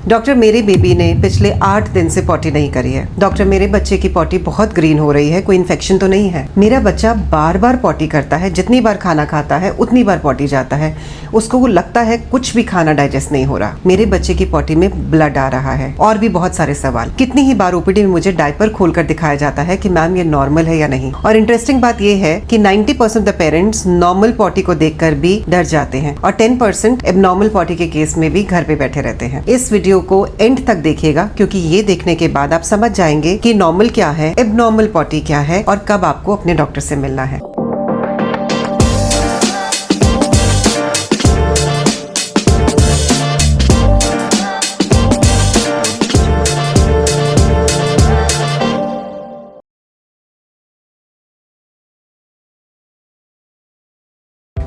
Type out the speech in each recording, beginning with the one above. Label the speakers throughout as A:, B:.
A: Doctor, मेरे baby ने पिछले 8 दिन से पॉटी नहीं करी है। डॉक्टर, मेरे बच्चे की पॉटी बहुत ग्रीन हो रही है, कोई इन्फेक्शन तो नहीं है? मेरा बच्चा बार बार पॉटी करता है, जितनी बार खाना खाता है उतनी बार पॉटी जाता है, उसको वो लगता है कुछ भी खाना डाइजेस्ट नहीं हो रहा। मेरे बच्चे की पॉटी में ब्लड आ रहा है। और भी बहुत सारे सवाल। कितनी ही बार ओपीडी में मुझे डायपर खोलकर दिखाया जाता है कि मैम ये नॉर्मल है या नहीं। और इंटरेस्टिंग बात ये है कि 90% द पेरेंट्स नॉर्मल पॉटी को देखकर भी डर जाते हैं और 10% एबनॉर्मल पॉटी के केस में भी घर पे बैठे रहते हैं। इस वीडियो को एंड तक देखिएगा, क्योंकि ये देखने के बाद आप समझ जाएंगे कि नॉर्मल क्या है, एबनॉर्मल पॉटी क्या है और कब आपको अपने डॉक्टर से मिलना है।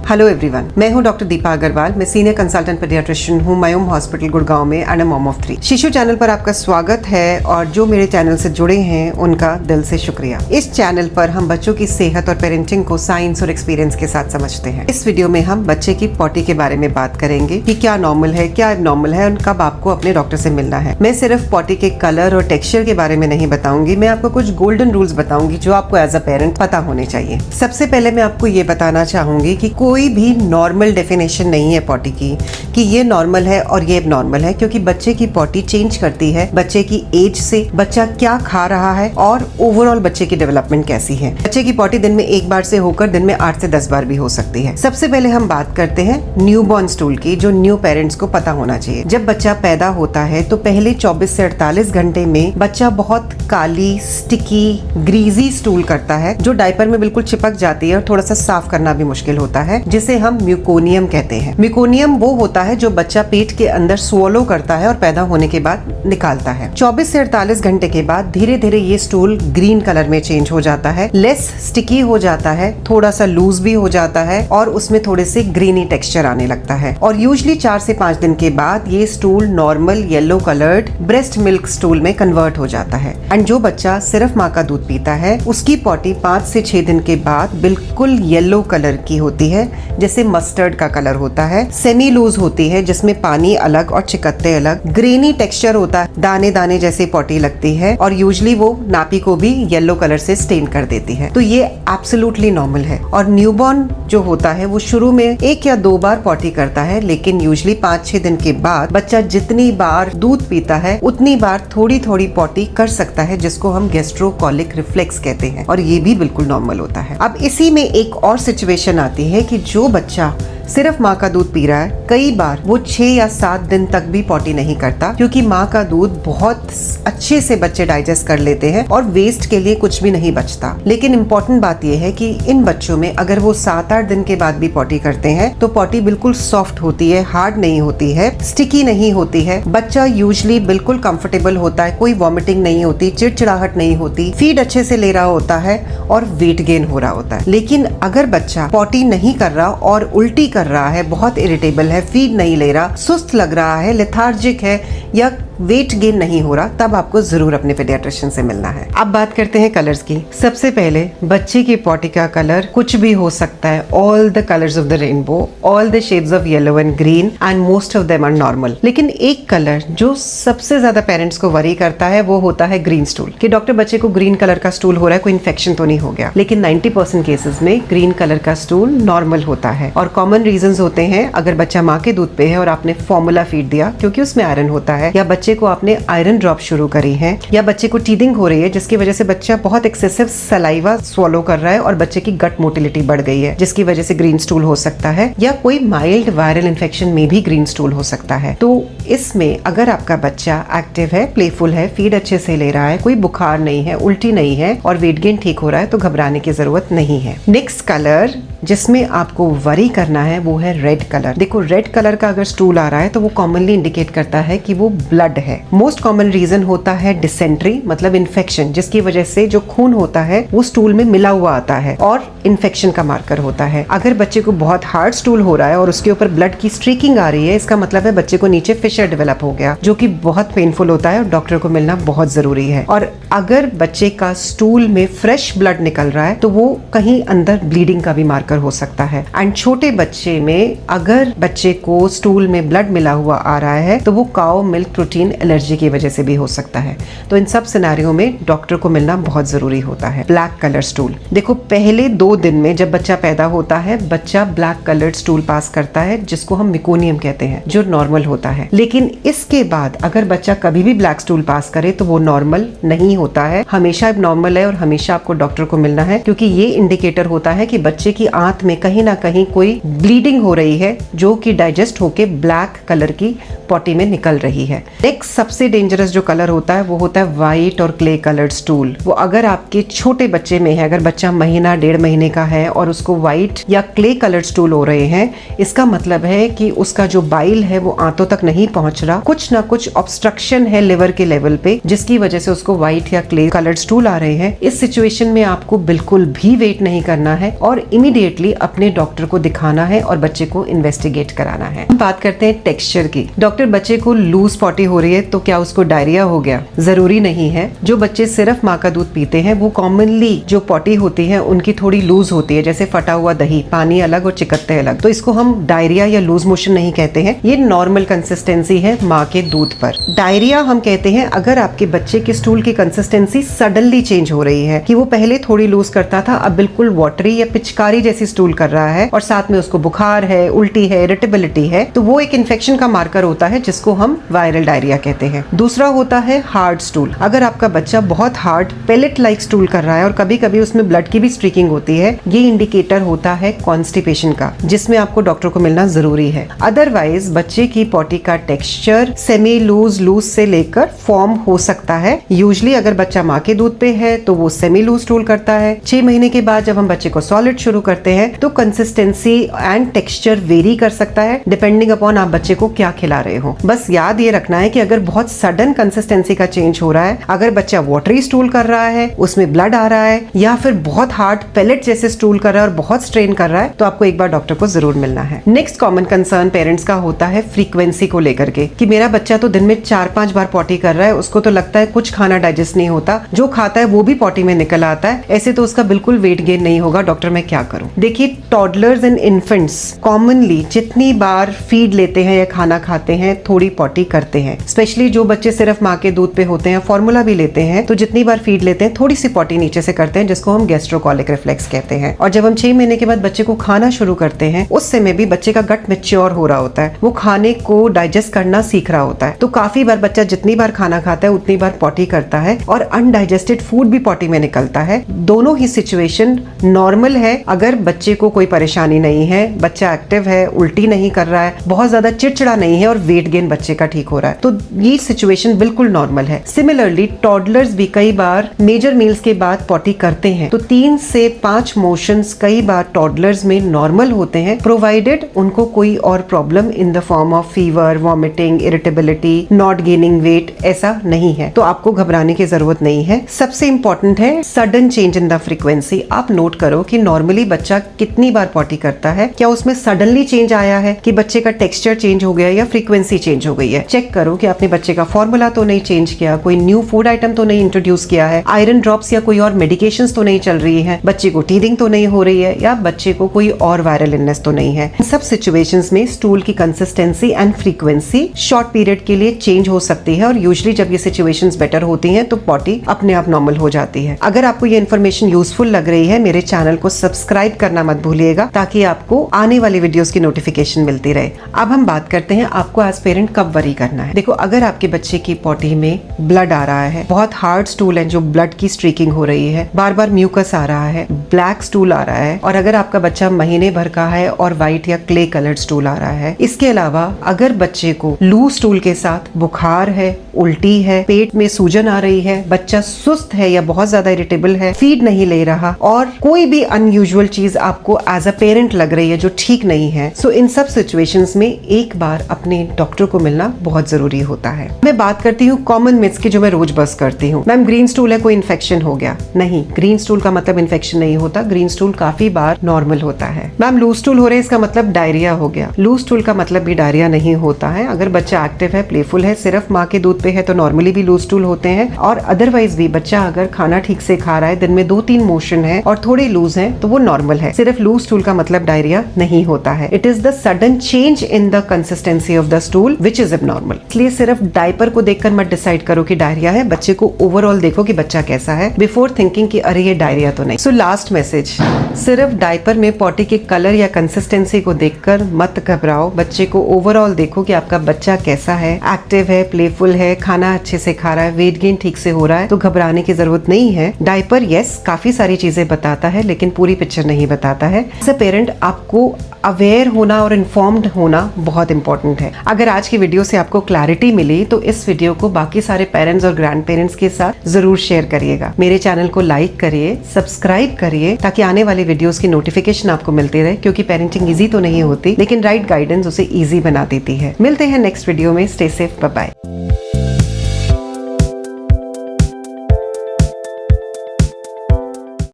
A: हेलो एवरीवन, मैं हूं डॉक्टर दीपा अग्रवाल। मैं सीनियर कंसल्टेंट पीडियाट्रिशियन हूं मायूम हॉस्पिटल गुड़गांव में एंड अ मॉम ऑफ 3। शिशु चैनल पर आपका स्वागत है और जो मेरे चैनल से जुड़े हैं उनका दिल से शुक्रिया। इस चैनल पर हम बच्चों की सेहत और पेरेंटिंग को साइंस और एक्सपीरियंस के साथ समझते हैं। इस वीडियो में हम बच्चे की पॉटी के बारे में बात करेंगे कि क्या नॉर्मल है, क्या एबनॉर्मल है और कब आपको अपने डॉक्टर से मिलना है। मैं सिर्फ पॉटी के कलर और टेक्सचर के बारे में नहीं बताऊंगी, मैं आपको कुछ गोल्डन रूल्स बताऊंगी जो आपको एज अ पेरेंट पता होने चाहिए। सबसे पहले मैं आपको ये बताना चाहूंगी कि कोई भी नॉर्मल डेफिनेशन नहीं है पॉटी की कि ये नॉर्मल है और ये एबनॉर्मल है, क्योंकि बच्चे की पॉटी चेंज करती है बच्चे की एज से, बच्चा क्या खा रहा है और ओवरऑल बच्चे की डेवलपमेंट कैसी है। बच्चे की पॉटी दिन में एक बार से होकर दिन में 8 से 10 बार भी हो सकती है। सबसे पहले हम बात करते हैं न्यूबॉर्न स्टूल की, जो न्यू पेरेंट्स को पता होना चाहिए। जब बच्चा पैदा होता है तो पहले 24 से 48 घंटे में बच्चा बहुत काली, स्टिकी, ग्रीजी स्टूल करता है, जो डायपर में बिल्कुल चिपक जाती है और थोड़ा सा साफ करना भी मुश्किल होता है, जिसे हम म्यूकोनियम कहते हैं। म्यूकोनियम वो होता है जो बच्चा पेट के अंदर स्वॉलो करता है और पैदा होने के बाद निकालता है। 24 से 48 घंटे के बाद धीरे धीरे ये स्टूल ग्रीन कलर में चेंज हो जाता है, लेस स्टिकी हो जाता है, थोड़ा सा लूज भी हो जाता है और उसमें थोड़े से ग्रीनी टेक्सचर आने लगता है। और यूजुअली 4 से 5 दिन के बाद ये stool normal yellow coloured breast milk stool में कन्वर्ट हो जाता है। एंड जो बच्चा सिर्फ माँ का दूध पीता है उसकी पॉटी 5 से 6 दिन के बाद बिल्कुल येलो कलर की होती है, जैसे मस्टर्ड का कलर होता है। सेमी लूज होती है, जिसमें पानी अलग और चिकत्ते अलग। ग्रेनी टेक्सचर होता है, दाने दाने जैसे पॉटी लगती है और यूजुअली वो नापी को भी येलो कलर से स्टेन कर देती है। तो ये एब्सोल्युटली नॉर्मल है। और न्यूबॉर्न जो होता है वो शुरू में 1 या 2 बार पॉटी करता है, लेकिन यूजुअली 5-6 दिन के बाद बच्चा जितनी बार दूध पीता है उतनी बार थोड़ी थोड़ी पॉटी कर सकता है, जिसको हम गैस्ट्रोकोलिक रिफ्लेक्स कहते हैं, और ये भी बिल्कुल नॉर्मल होता है। अब इसी में एक और सिचुएशन आती है कि जो बच्चा सिर्फ माँ का दूध पी रहा है, कई बार वो 6 या 7 दिन तक भी पॉटी नहीं करता, क्योंकि माँ का दूध बहुत अच्छे से बच्चे डाइजेस्ट कर लेते हैं और वेस्ट के लिए कुछ भी नहीं बचता। लेकिन इम्पोर्टेंट बात यह है कि इन बच्चों में अगर वो 7-8 दिन के बाद भी पॉटी करते हैं तो पॉटी बिल्कुल सॉफ्ट होती है, हार्ड नहीं होती है, स्टिकी नहीं होती है। बच्चा यूजुअली बिल्कुल कंफर्टेबल होता है, कोई वॉमिटिंग नहीं होती, चिड़चिड़ाहट नहीं होती, फीड अच्छे से ले रहा होता है और वेट गेन हो रहा होता है। लेकिन अगर बच्चा पॉटी नहीं कर रहा और उल्टी कर रहा है, बहुत इरिटेबल है, फीड नहीं ले रहा, सुस्त लग रहा है, लेथार्जिक है या वेट गेन नहीं हो रहा, तब आपको जरूर अपने पीडियाट्रिशियन से मिलना है। अब बात करते हैं कलर्स की। सबसे पहले बच्चे की पॉटी का कलर कुछ भी हो सकता है, all the colours of the rainbow, all the shades of yellow and green and most of them are normal. लेकिन एक कलर जो सबसे ज्यादा पेरेंट्स को वरी करता है वो होता है ग्रीन स्टूल, कि डॉक्टर बच्चे को ग्रीन कलर का स्टूल हो रहा है, कोई इन्फेक्शन तो नहीं हो गया। लेकिन 90% केसेस में ग्रीन कलर का स्टूल नॉर्मल होता है और कॉमन रीजंस होते हैं, अगर बच्चा माँ के दूध पे है और आपने फॉर्मूला फीड दिया क्योंकि उसमें आयरन होता है, या बच्चे को आपने आयरन ड्रॉप शुरू करी है, या बच्चे को टीदिंग हो रही है जिसकी वजह से बच्चा बहुत एक्सेसिव सलाइवा स्वॉलो कर रहा है और बच्चे की गट मोटिलिटी बढ़ गई है जिसकी वजह से ग्रीन स्टूल हो सकता है, या कोई माइल्ड वायरल इन्फेक्शन में भी ग्रीन स्टूल हो सकता है। तो इसमें अगर आपका बच्चा एक्टिव है, प्लेफुल है, फीड अच्छे से ले रहा है, कोई बुखार नहीं है, उल्टी नहीं है और वेट गेन ठीक हो रहा है, तो घबराने की जरूरत नहीं है। नेक्स्ट कलर जिसमें आपको वरी करना है वो है रेड कलर। देखो, रेड कलर का अगर स्टूल आ रहा है तो वो कॉमनली इंडिकेट करता है कि वो ब्लड है। मोस्ट कॉमन रीजन होता है डिसेंट्री, मतलब इन्फेक्शन, जिसकी वजह से जो खून होता है वो स्टूल में मिला हुआ आता है और इन्फेक्शन का मार्कर होता है। अगर बच्चे को बहुत हार्ड स्टूल हो रहा है और उसके ऊपर ब्लड की स्ट्रीकिंग आ रही है, इसका मतलब है बच्चे को नीचे फिशर डेवलप हो गया, जो कि बहुत पेनफुल होता है और डॉक्टर को मिलना बहुत जरूरी है। और अगर बच्चे का स्टूल में फ्रेश ब्लड निकल रहा है तो वो कहीं अंदर ब्लीडिंग का भी मार्कर हो सकता है। एंड छोटे बच्चे में अगर बच्चे को स्टूल में ब्लड मिला हुआ आ रहा है तो वो काउ मिल्क प्रोटीन एलर्जी की वजह से भी हो सकता है। तो इन सब सिनेरियो में डॉक्टर को मिलना बहुत जरूरी होता है। ब्लैक कलर स्टूल, देखो पहले 2 दिन में जब बच्चा पैदा होता है, बच्चा ब्लैक कलर्ड स्टूल पास करता है, जिसको हम मिकोनियम कहते हैं, जो नॉर्मल होता है। लेकिन इसके बाद अगर बच्चा कभी भी ब्लैक स्टूल पास करे तो वो नॉर्मल नहीं होता है, हमेशा नॉर्मल है और हमेशा आपको डॉक्टर को मिलना है, क्योंकि ये इंडिकेटर होता है कि बच्चे की आंत में कहीं ना कहीं कोई ब्लीडिंग हो रही है, जो कि डाइजेस्ट होके ब्लैक कलर की पॉटी में निकल रही है। नेक्स्ट सबसे डेंजरस जो कलर होता है वो होता है व्हाइट और क्ले कलर्ड स्टूल। वो अगर आपके छोटे बच्चे में है, अगर बच्चा महीना 1.5 महीने का है और उसको व्हाइट या क्ले कलर्ड स्टूल हो रहे हैं, इसका मतलब है कि उसका जो बाइल है वो आंतों तक नहीं पहुंच रहा, कुछ ना कुछ ऑब्स्ट्रक्शन है लिवर के लेवल पे, जिसकी वजह से उसको व्हाइट या क्ले कलर्ड स्टूल आ रहे हैं। इस सिचुएशन में आपको बिल्कुल भी वेट नहीं करना है और इमीडिएटली अपने डॉक्टर को दिखाना है और बच्चे को इन्वेस्टिगेट कराना है। हम बात करते हैं टेक्सचर की। डॉक्टर, बच्चे को लूज पॉटी हो रही है तो क्या उसको डायरिया हो गया? जरूरी नहीं है। जो बच्चे सिर्फ माँ का दूध पीते हैं वो कॉमनली जो पॉटी होती है उनकी थोड़ी लूज होती है, जैसे फटा हुआ दही, पानी अलग और चिकत्ते अलग। तो इसको हम डायरिया या लूज मोशन नहीं कहते हैं, ये नॉर्मल कंसिस्टेंसी है माँ के दूध पर। डायरिया हम कहते हैं अगर आपके बच्चे के स्टूल की कंसिस्टेंसी सडनली चेंज हो रही है, कि वो पहले थोड़ी लूज करता था, अब बिल्कुल वाटरी या पिचकारी जैसी स्टूल कर रहा है और साथ में उसको बुखार है, उल्टी है, इरिटेबिलिटी है, तो वो एक इन्फेक्शन का मार्कर होता है जिसको हम वायरल डायरिया कहते हैं। दूसरा होता है हार्ड स्टूल। अगर आपका बच्चा बहुत हार्ड पेलेट लाइक स्टूल कर रहा है और कभी कभी उसमें ब्लड की भी स्ट्रीकिंग होती है, ये इंडिकेटर होता है कॉन्स्टिपेशन का, जिसमें आपको डॉक्टर को मिलना जरूरी है। अदरवाइज बच्चे की पॉटी का टेक्सचर सेमी लूज से लेकर फॉर्म हो सकता है। यूजली अगर बच्चा माँ के दूध पे है तो वो सेमी लूज स्टूल करता है। 6 महीने के बाद जब हम बच्चे को सॉलिड शुरू करते हैं तो कंसिस्टेंसी एंड टेक्सचर वेरी कर सकता है डिपेंडिंग अपॉन आप बच्चे को क्या खिला रहे हो। बस याद ये रखना है कि अगर बहुत सडन कंसिस्टेंसी का चेंज हो रहा है, अगर बच्चा वाटरी स्टूल कर रहा है, उसमें ब्लड आ रहा है, या फिर बहुत हार्ड पेलेट जैसे स्टूल कर रहा है और बहुत स्ट्रेन कर रहा है, तो आपको एक बार डॉक्टर को जरूर मिलना है। नेक्स्ट कॉमन कंसर्न पेरेंट्स का होता है फ्रीक्वेंसी को लेकर के, कि मेरा बच्चा तो दिन में 4-5 बार पॉटी कर रहा है, उसको तो लगता है कुछ खाना डाइजेस्ट नहीं होता, जो खाता है वो भी पॉटी में निकल आता है, ऐसे तो उसका बिल्कुल वेट गेन नहीं होगा, डॉक्टर मैं क्या करूं? देखिए, टॉडलर्स एंड इन्फेंट्स कॉमनली जितनी बार फीड लेते हैं या खाना खाते हैं थोड़ी पॉटी करते हैं। स्पेशली जो बच्चे सिर्फ माँ के दूध पे होते हैं, फॉर्मूला भी लेते हैं, तो जितनी बार फीड लेते हैं थोड़ी सी पॉटी नीचे से करते हैं, जिसको हम गैस्ट्रोकोलिक रिफ्लेक्स कहते हैं। और जब हम 6 महीने के बाद बच्चे को खाना शुरू करते हैं, उस समय भी बच्चे का गट मैच्योर हो रहा होता है, वो खाने को डाइजेस्ट करना सीख रहा होता है। तो काफी बार बच्चा जितनी बार खाना खाता है उतनी बार पॉटी करता है और अनडाइजेस्टेड फूड भी पॉटी में निकलता है। दोनों ही सिचुएशन नॉर्मल है अगर बच्चे को कोई परेशानी नहीं है, बच्चा एक्टिव है, उल्टी नहीं कर रहा है, बहुत ज्यादा चिड़चिड़ा नहीं है और वेट गेन बच्चे का ठीक हो रहा है, तो ये सिचुएशन बिल्कुल नॉर्मल है। सिमिलरली टॉडलर्स भी कई बार मेजर मील्स के बाद पॉटी करते हैं, तो 3 से 5 मोशंस कई बार टॉडलर्स में नॉर्मल होते हैं, प्रोवाइडेड उनको कोई और problem in the form of fever, vomiting, irritability, not gaining weight ऐसा नहीं है, तो आपको घबराने की जरूरत नहीं है। सबसे इंपॉर्टेंट है sudden change in the frequency. आप नोट करो कि नॉर्मली बच्चा कितनी बार पॉटी करता है, क्या उसमें सडनली चेंज आया है कि बच्चे का टेक्सचर चेंज हो गया या फ्रीक्वेंसी चेंज हो गई है। चेक करो कि आपने बच्चे का फॉर्मूला तो नहीं चेंज किया, कोई न्यू फूड आइटम तो नहीं इंट्रोड्यूस किया है, आयरन ड्रॉप्स या कोई और मेडिकेशंस तो नहीं चल रही है, बच्चे को टीथिंग तो नहीं हो रही है, या बच्चे को कोई और वायरल इलनेस तो नहीं है। इन सब सिचुएशंस में स्टूल की consistency and frequency short period के लिए चेंज हो सकती है और यूजुअली जब ये सिचुएशंस बेटर होती हैं तो पॉटी अपने आप नॉर्मल हो जाती है। अगर आपको ये इन्फॉर्मेशन यूजफुल लग रही है, मेरे चैनल को सब्सक्राइब करना मत भूलिएगा ताकि आपको आने वाली वीडियोस की नोटिफिकेशन मिलती रहे। अब हम बात करते हैं आपको एज पेरेंट कब वरी करना है। देखो, अगर आपके बच्चे की पॉटी में ब्लड आ रहा है, बहुत हार्ड स्टूल है जो ब्लड की स्ट्रीकिंग हो रही है, बार बार म्यूकस आ रहा है, ब्लैक स्टूल आ रहा है, और अगर आपका बच्चा महीने भर का है और व्हाइट या क्ले कलर्ड स्टूल आ रहा है, इसके अलावा अगर बच्चे को लूज स्टूल के साथ बुखार है, उल्टी है, पेट में सूजन आ रही है, बच्चा सुस्त है या बहुत ज्यादा इरिटेबल है, फीड नहीं ले रहा, और कोई भी अनयूजुअल चीज आपको एज अ पेरेंट लग रही है जो ठीक नहीं है, सो इन सब सिचुएशंस में एक बार अपने डॉक्टर को मिलना बहुत जरूरी होता है। मैं बात करती हूँ कॉमन मिथ्स की जो मैं रोज बस करती हूँ। मैम, ग्रीन स्टूल है, कोई इन्फेक्शन हो गया? नहीं, ग्रीन स्टूल का मतलब इन्फेक्शन नहीं होता। होता, ग्रीन स्टूल काफी बार नॉर्मल होता है। मैम लूज स्टूल हो रहे हैं इसका मतलब डायरिया हो गया। लूज स्टूल का मतलब भी डायरिया नहीं होता है। अगर बच्चा एक्टिव है, प्लेफुल है, सिर्फ माँ के दूध पे है तो नॉर्मली भी लूज स्टूल होते हैं, और अदरवाइज भी बच्चा अगर खाना ठीक से खा रहा है, दिन में 2-3 मोशन है और थोड़े लूज है तो वो नॉर्मल है। सिर्फ लूज स्टूल का मतलब डायरिया नहीं होता है। It is the sudden change in the consistency of the stool which is abnormal. इसलिए सिर्फ डायपर को देखकर मत डिसाइड करो कि डायरिया है, बच्चे को ओवरऑल देखो कि बच्चा कैसा है बिफोर थिंकिंग कि अरे ये डायरिया तो नहीं। सो लास्ट मैसेज, सिर्फ डायपर में पॉटी के कलर या कंसिस्टेंसी को देखकर मत घबराओ, बच्चे को ओवरऑल देखो कि आपका बच्चा कैसा है, एक्टिव है, प्लेफुल है, खाना अच्छे से खा रहा है, वेट गेन ठीक से हो रहा है, तो घबराने की जरूरत नहीं है। डायपर यस काफी सारी चीजें बताता है लेकिन पूरी पिक्चर नहीं बताता है। एज अ पेरेंट आपको अवेयर होना और इन्फॉर्म्ड होना बहुत इंपॉर्टेंट है। अगर आज की वीडियो से आपको क्लैरिटी मिली तो इस वीडियो को बाकी सारे पेरेंट्स और ग्रैंड पेरेंट्स के साथ जरूर शेयर करिएगा। मेरे चैनल को लाइक करिए, सब्सक्राइब करिए ताकि आने वाले वीडियोस की नोटिफिकेशन आपको मिलती रहे, क्योंकि पेरेंटिंग इजी तो नहीं होती लेकिन राइट गाइडेंस उसे इजी बना देती है। मिलते हैं नेक्स्ट वीडियो में। Stay safe, bye bye.